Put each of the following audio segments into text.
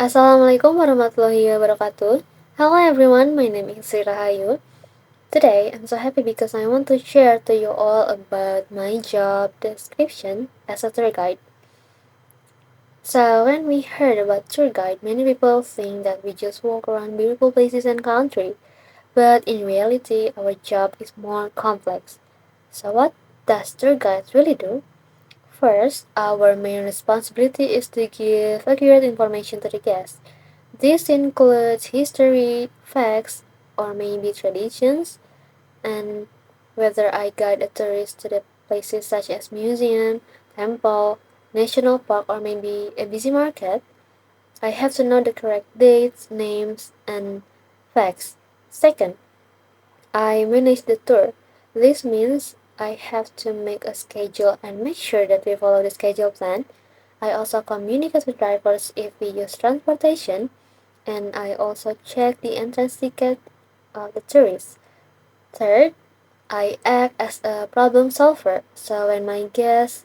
Assalamualaikum warahmatullahi wabarakatuh. Hello everyone, my name is Sri Rahayu. Today, I'm so happy because I want to share to you all about my job description as a tour guide. So, when we heard about tour guide, many people think that we just walk around beautiful places and country. But in reality, our job is more complex. So, what does tour guide really do? First, our main responsibility is to give accurate information to the guests. This includes history, facts, or maybe traditions, and whether I guide a tourist to the places such as museum, temple, national park, or maybe a busy market, I have to know the correct dates, names, and facts. Second, I manage the tour. This means I have to make a schedule and make sure that we follow the schedule plan. I also communicate with drivers if we use transportation, and I also check the entrance ticket of the tourists. Third, I act as a problem solver, so when my guest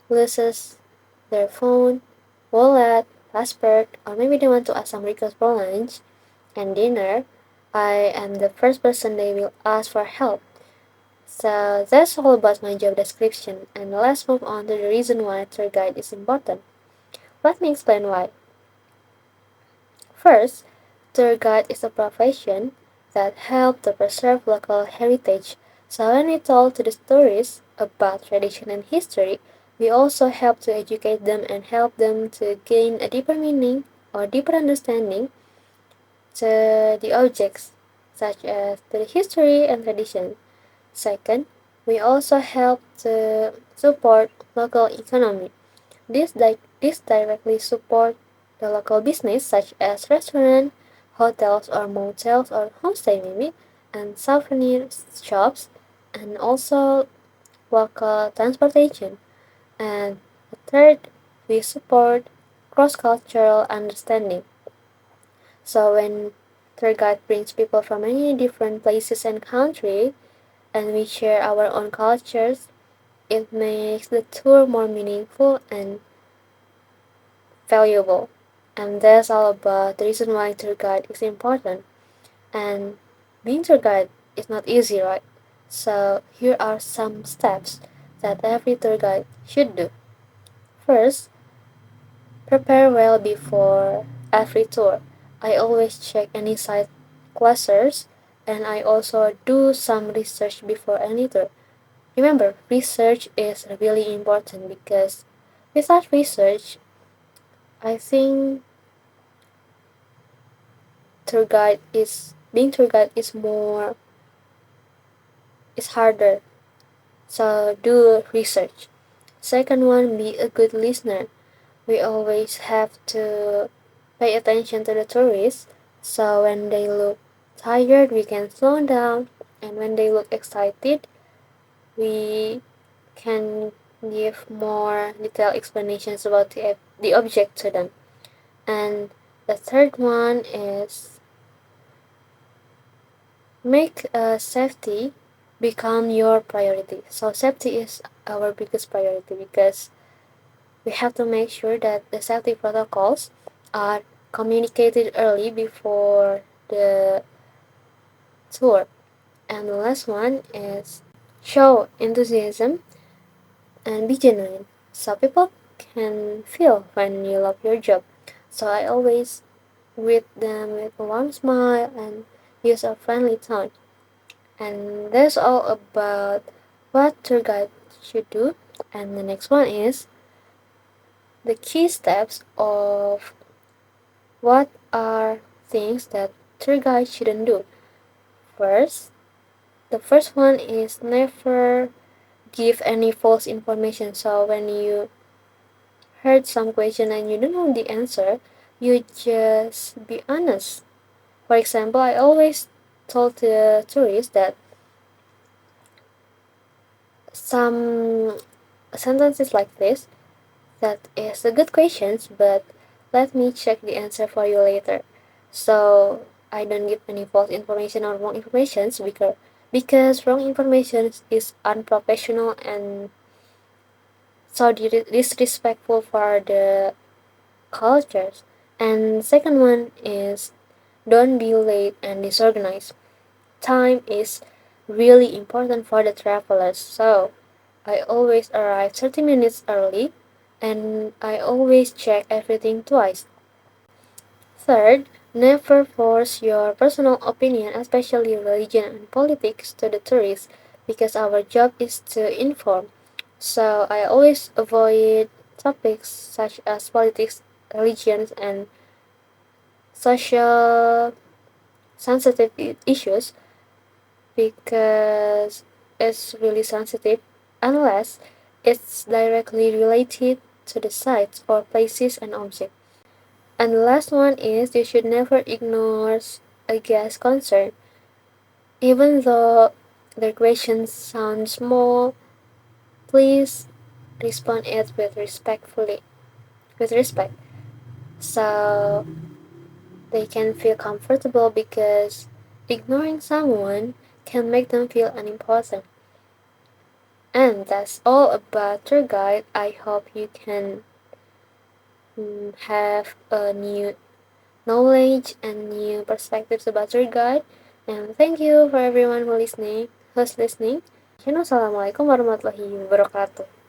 loses their phone, wallet, passport, or maybe they want to ask some request for lunch and dinner, I am the first person they will ask for help. So that's all about my job description, and let's move on to the reason why a tour guide is important. Let me explain why. First, tour guide is a profession that helps to preserve local heritage. So when we talk to the tourists about tradition and history, we also help to educate them and help them to gain a deeper meaning or deeper understanding to the objects, such as the history and tradition. Second, we also help to support local economy. This directly support the local business such as restaurant, hotels or motels or homestay maybe, and souvenir shops, and also local transportation. And the third, we support cross-cultural understanding. So when tour guide brings people from many different places and countries, and we share our own cultures, it makes the tour more meaningful and valuable. And that's all about the reason why tour guide is important. And being tour guide is not easy, right? So here are some steps that every tour guide should do. First, prepare well before every tour. I always check any site clusters and I also do some research before any tour. Remember, research is really important because without research, I think tour guide is more is harder. So do research. Second one, be a good listener. We always have to pay attention to the tourists. So when they look tired, we can slow down, and when they look excited, we can give more detailed explanations about the object to them. And the third one is make safety become your priority. So safety is our biggest priority because we have to make sure that the safety protocols are communicated early before the tour. And the last one is show enthusiasm and be genuine. So people can feel when you love your job. So I always greet them with a warm smile and use a friendly tone. And that's all about what tour guide should do. And the next one is the key steps of what are things that tour guide shouldn't do. First, the first one is never give any false information. So when you heard some question and you don't know the answer, you just be honest. For example, I always told the tourists that some sentences like this that is a good question, but let me check the answer for you later. So I don't give any false information or wrong information because wrong information is unprofessional and so disrespectful for the cultures. And second one is don't be late and disorganized. Time is really important for the travelers, so I always arrive 30 minutes early and I always check everything twice. Third, never force your personal opinion, especially religion and politics, to the tourists because our job is to inform. So I always avoid topics such as politics, religions, and social sensitive issues because it's really sensitive unless it's directly related to the sites or places and objects. And the last one is you should never ignore a guest concern. Even though their question sounds small, please respond it with respect. So they can feel comfortable because ignoring someone can make them feel unimportant. And that's all about tour guide. I hope you can have a new knowledge and new perspectives about tour guide. And thank you for everyone who's listening. Assalamualaikum warahmatullahi wabarakatuh.